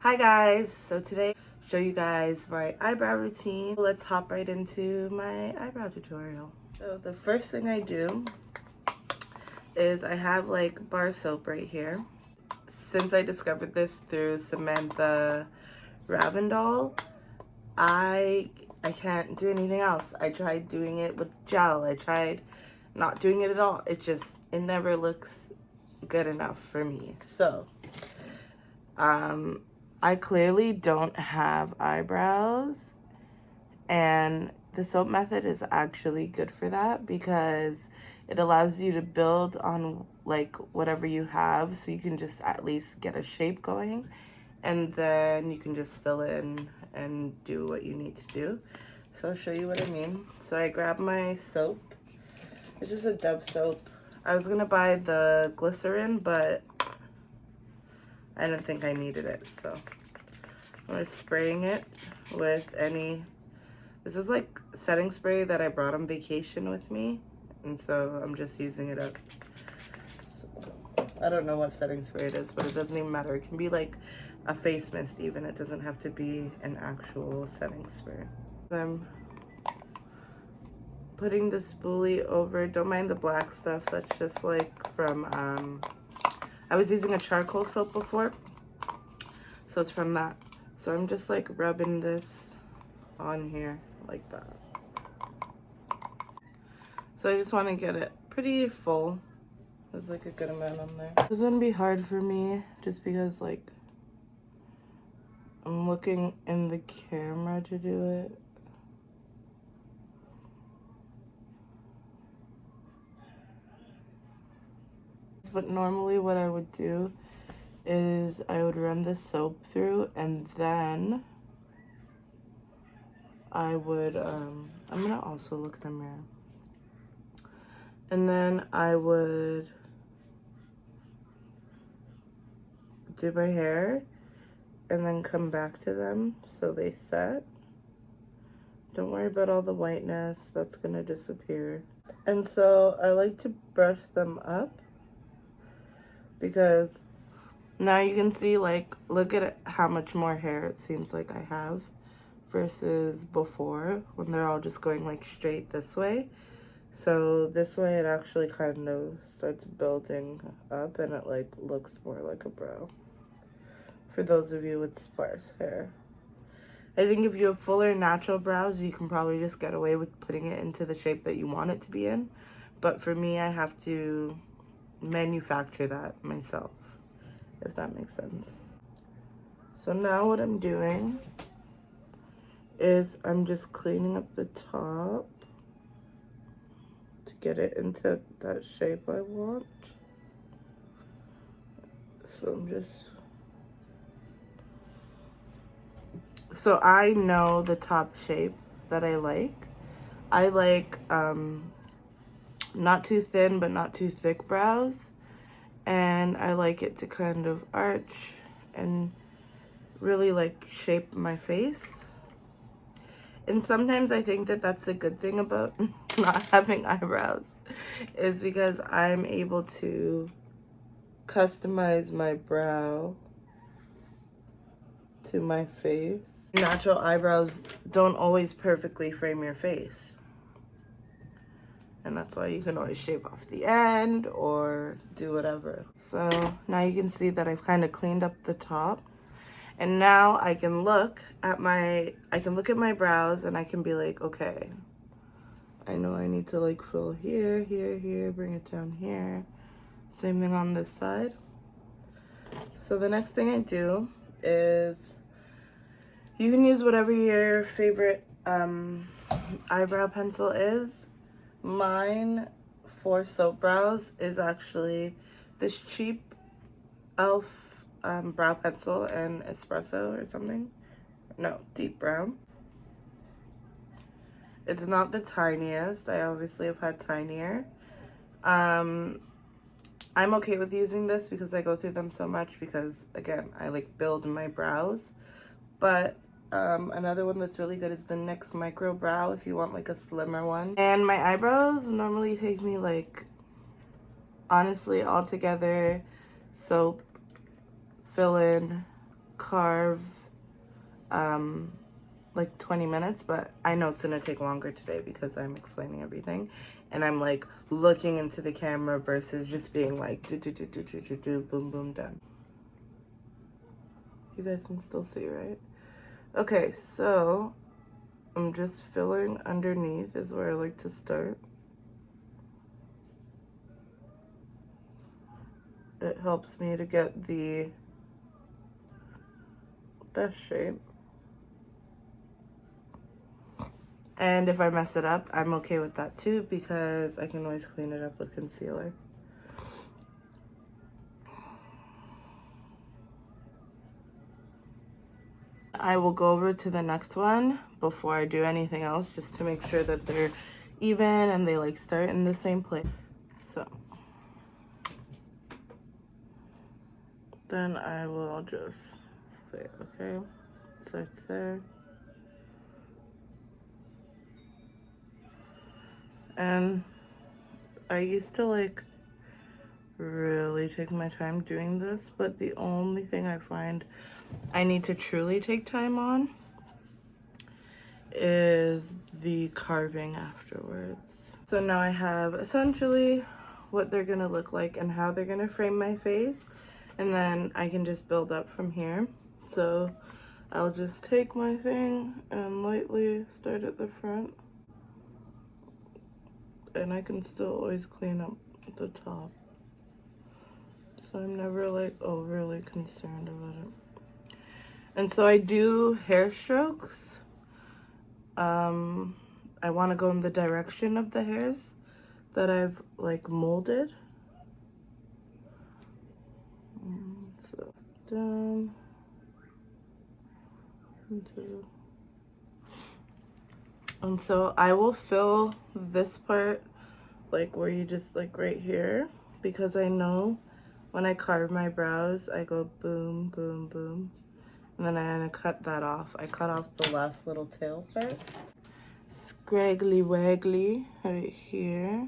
Hi guys, so today I'll show you guys my eyebrow routine. Let's hop right into my eyebrow tutorial. So the first thing I do is I have like bar soap right here. Since I discovered this through Samantha Ravindall, I can't do anything else. I tried doing it with gel. I tried not doing it at all. It never looks good enough for me. So I clearly don't have eyebrows, and the soap method is actually good for that because it allows you to build on like whatever you have, so you can just at least get a shape going, and then you can just fill in and do what you need to do. So I'll show you what I mean. So I grab my soap. It's just a Dove soap. I was gonna buy the glycerin, but I didn't think I needed it, so I'm spraying it with this is like setting spray that I brought on vacation with me, and so I'm just using it up. So, I don't know what setting spray it is, but it doesn't even matter. It can be like a face mist even. It doesn't have to be an actual setting spray. I'm putting the spoolie over. Don't mind the black stuff. That's just like from, I was using a charcoal soap before, so it's from that. So I'm just like rubbing this on here like that. So I just want to get it pretty full. There's like a good amount on there. This is gonna be hard for me just because like I'm looking in the camera to do it. But normally what I would do is I would run the soap through, and then I would, I'm gonna also look in the mirror. And then I would do my hair and then come back to them so they set. Don't worry about all the whiteness, that's gonna disappear. And so I like to brush them up because now you can see, like, look at how much more hair it seems like I have versus before when they're all just going like straight this way. So this way it actually kind of starts building up and it like looks more like a brow for those of you with sparse hair. I think if you have fuller natural brows, you can probably just get away with putting it into the shape that you want it to be in. But for me, I have to manufacture that myself, if that makes sense. So now what I'm doing is I'm just cleaning up the top to get it into that shape I want. So I know the top shape that I like. I like not too thin but not too thick brows, and I like it to kind of arch and really like shape my face. And sometimes I think that that's a good thing about not having eyebrows, is because I'm able to customize my brow to my face. Natural eyebrows don't always perfectly frame your face, and that's why you can always shave off the end or do whatever. So now you can see that I've kind of cleaned up the top, and now I can look at my brows and I can be like, okay, I know I need to like fill here, here, here, bring it down here. Same thing on this side. So the next thing I do is, you can use whatever your favorite eyebrow pencil is. Mine for soap brows is actually this cheap e.l.f. Brow pencil in espresso or something. No, deep brown. It's not the tiniest. I obviously have had tinier. I'm okay with using this because I go through them so much because, again, I like build my brows. But another one that's really good is the NYX Micro Brow if you want like a slimmer one. And my eyebrows normally take me like, honestly, all together, soap, fill in, carve like 20 minutes, but I know it's gonna take longer today because I'm explaining everything and I'm like looking into the camera versus just being like do do do do do do do boom boom done. You guys can still see, right? Okay, so I'm just filling underneath is where I like to start. It helps me to get the best shape. And if I mess it up, I'm okay with that too because I can always clean it up with concealer. I will go over to the next one before I do anything else just to make sure that they're even and they like start in the same place. So then I will just say, okay, starts there. And I used to like really take my time doing this, but the only thing I find I need to truly take time on is the carving afterwards. So now I have essentially what they're gonna look like and how they're gonna frame my face, and then I can just build up from here. So I'll just take my thing and lightly start at the front, and I can still always clean up the top. So I'm never like overly concerned about it. And so I do hair strokes. I want to go in the direction of the hairs that I've like molded. So down into, and so I will fill this part like where you just like right here, because I know when I carve my brows I go boom boom boom, and then I'm gonna cut that off. I cut off the last little tail part. Scraggly waggly right here,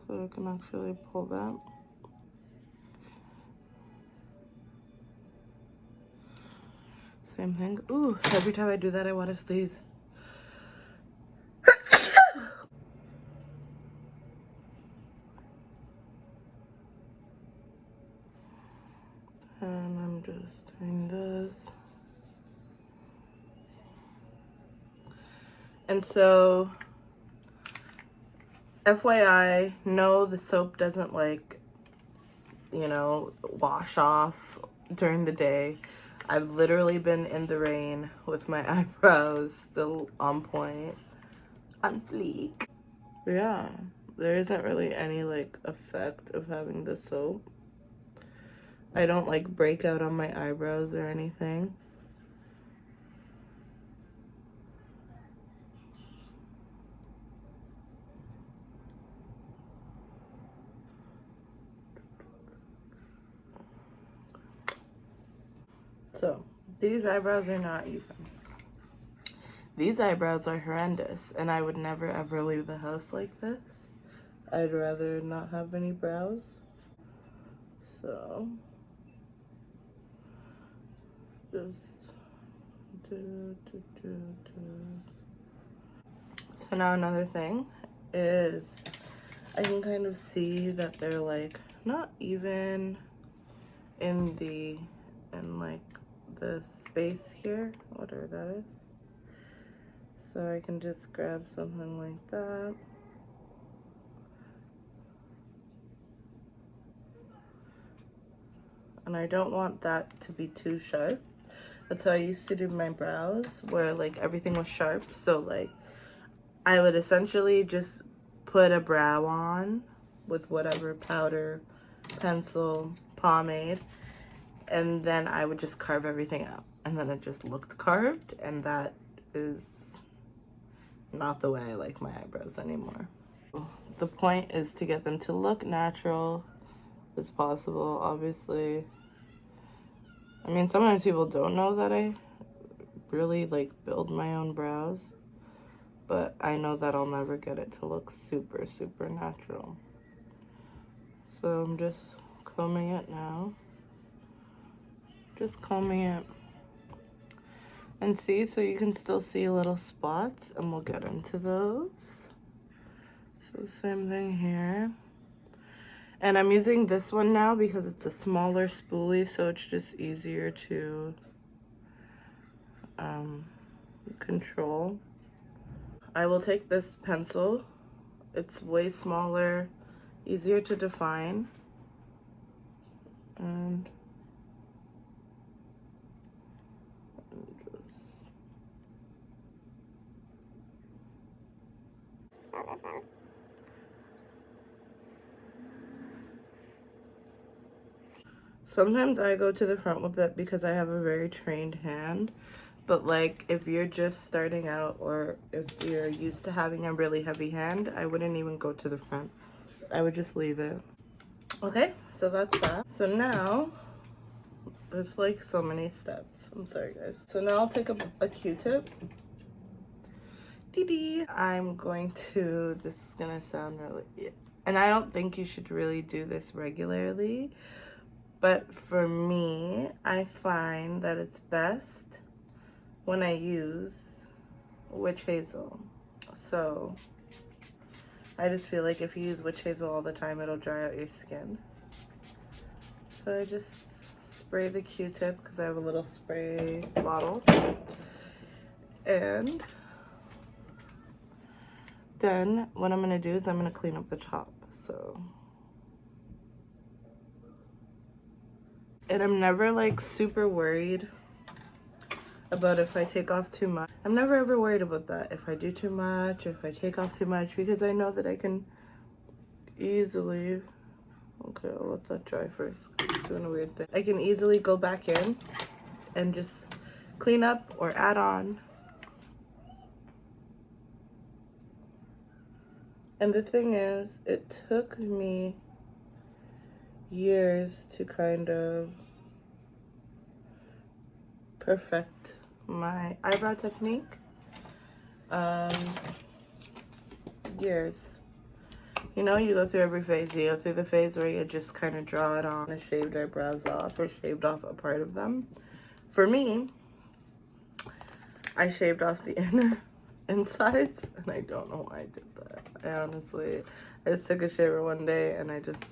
so I can actually pull that. Same thing. Ooh, every time I do that I want to sneeze. And I'm just doing this. And so FYI, no, the soap doesn't like, you know, wash off during the day. I've literally been in the rain with my eyebrows still on point, on fleek. Yeah, there isn't really any like effect of having the soap. I don't like break out on my eyebrows or anything. So these eyebrows are not even. These eyebrows are horrendous, and I would never ever leave the house like this. I'd rather not have any brows. So just So now another thing is I can kind of see that they're like not even in like the space here, whatever that is. So I can just grab something like that. And I don't want that to be too sharp. That's how I used to do my brows, where like everything was sharp. So like I would essentially just put a brow on with whatever powder, pencil, pomade, and then I would just carve everything out. And then it just looked carved, and that is not the way I like my eyebrows anymore. The point is to get them to look natural as possible, obviously. I mean, sometimes people don't know that I really like build my own brows, but I know that I'll never get it to look super, super natural. So I'm just combing it now. just combing it. And see, so you can still see little spots, and we'll get into those. So same thing here. And I'm using this one now because it's a smaller spoolie, so it's just easier to control. I will take this pencil. It's way smaller, easier to define. And sometimes I go to the front with it because I have a very trained hand. But like if you're just starting out or if you're used to having a really heavy hand, I wouldn't even go to the front. I would just leave it. Okay, so that's that. So now, there's like so many steps. I'm sorry guys. So now I'll take a Q-tip. I'm going to, this is gonna sound really, and I don't think you should really do this regularly, but for me, I find that it's best when I use witch hazel. So I just feel like if you use witch hazel all the time, it'll dry out your skin. So I just spray the Q-tip because I have a little spray bottle. And then what I'm gonna do is I'm gonna clean up the top. So, and I'm never like super worried about if I take off too much. I'm never ever worried about that. If I do too much, if I take off too much, because I know that I can easily, okay, I'll let that dry first. It's doing a weird thing. I can easily go back in and just clean up or add on. And the thing is, it took me years to kind of perfect my eyebrow technique. Years. You know, you go through every phase. You go through the phase where you just kind of draw it on and shaved eyebrows off or shaved off a part of them. For me, I shaved off the insides, and I don't know why I did that. I just took a shaver one day and I just,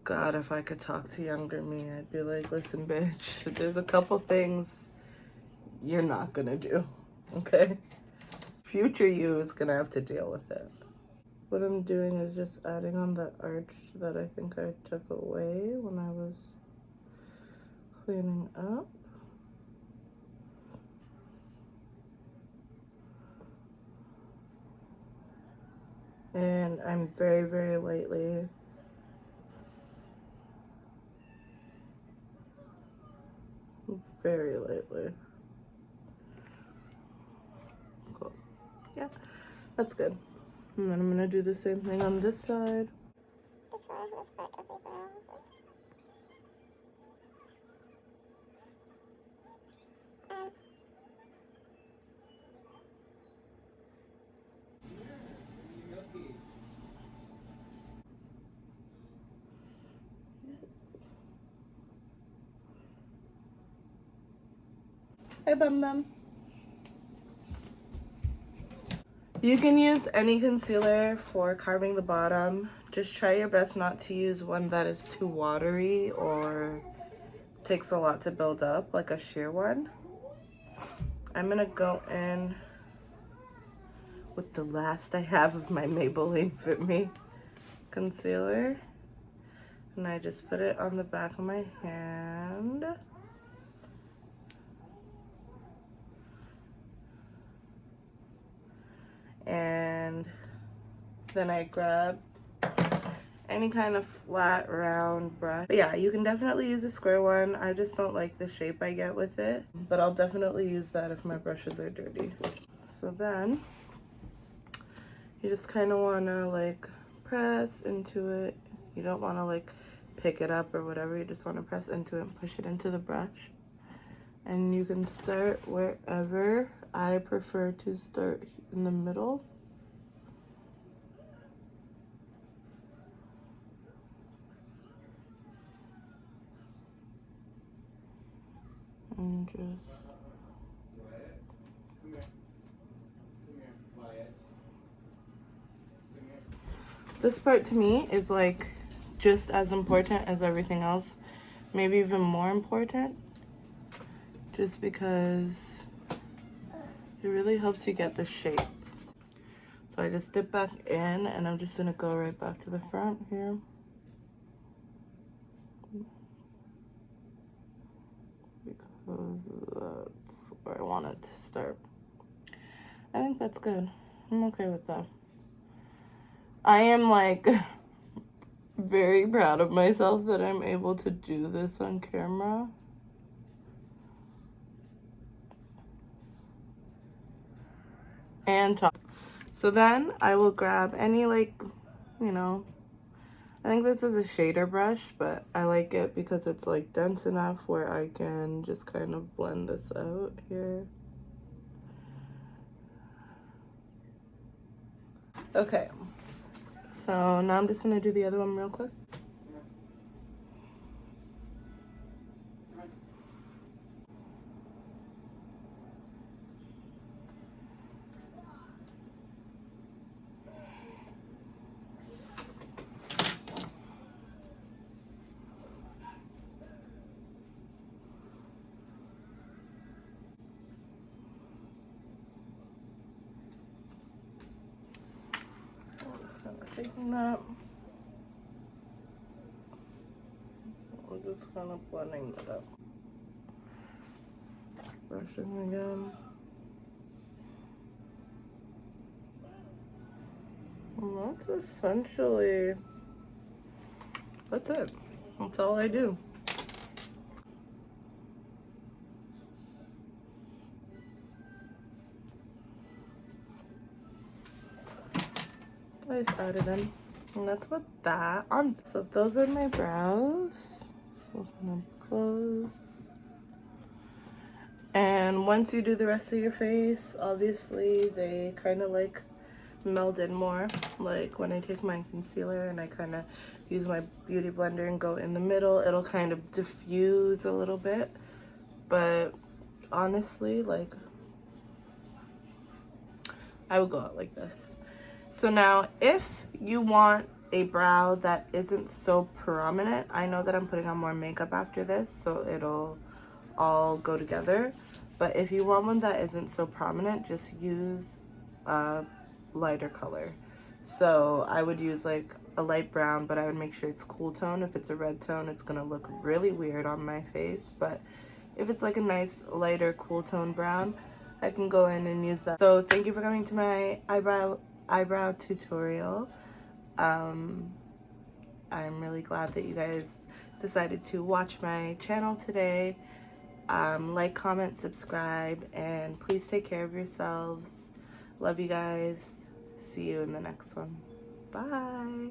God, if I could talk to younger me, I'd be like, listen, bitch, there's a couple things you're not gonna do, okay? Future you is gonna have to deal with it. What I'm doing is just adding on the arch that I think I took away when I was cleaning up. And I'm very, very lightly cool. Yeah, that's good. And then I'm gonna do the same thing on this side. Hey, Bum Bum. You can use any concealer for carving the bottom. Just try your best not to use one that is too watery or takes a lot to build up, like a sheer one. I'm gonna go in with the last I have of my Maybelline Fit Me concealer. And I just put it on the back of my hand. And then I grab any kind of flat, round brush. But yeah, you can definitely use a square one. I just don't like the shape I get with it. But I'll definitely use that if my brushes are dirty. So then, you just kind of want to like press into it. You don't want to like pick it up or whatever. You just want to press into it and push it into the brush. And you can start wherever. I prefer to start in the middle. just... This part to me is like just as important as everything else, maybe even more important, just because it really helps you get the shape. So I just dip back in and I'm just gonna go right back to the front here. Because that's where I want it to start. I think that's good. I'm okay with that. I am like very proud of myself that I'm able to do this on camera. And top. So then I will grab any, like, you know, I think this is a shader brush, but I like it because it's like dense enough where I can just kind of blend this out here. Okay, so now I'm just gonna do the other one real quick. So we're taking that. We're just kind of blending that up. Brushing again. And that's essentially, that's it. That's all I do. I just added in. And that's what that on. So those are my brows. So I'm gonna close. And once you do the rest of your face, obviously they kind of like meld in more. Like when I take my concealer and I kind of use my beauty blender and go in the middle, it'll kind of diffuse a little bit. But honestly, like, I would go out like this. So now if you want a brow that isn't so prominent, I know that I'm putting on more makeup after this, so it'll all go together. But if you want one that isn't so prominent, just use a lighter color. So I would use like a light brown, but I would make sure it's cool tone. If it's a red tone, it's gonna look really weird on my face. But if it's like a nice lighter cool tone brown, I can go in and use that. So thank you for coming to my eyebrow tutorial. I'm really glad that you guys decided to watch my channel today. Like, comment, subscribe, and please take care of yourselves. Love you guys. See you in the next one. Bye.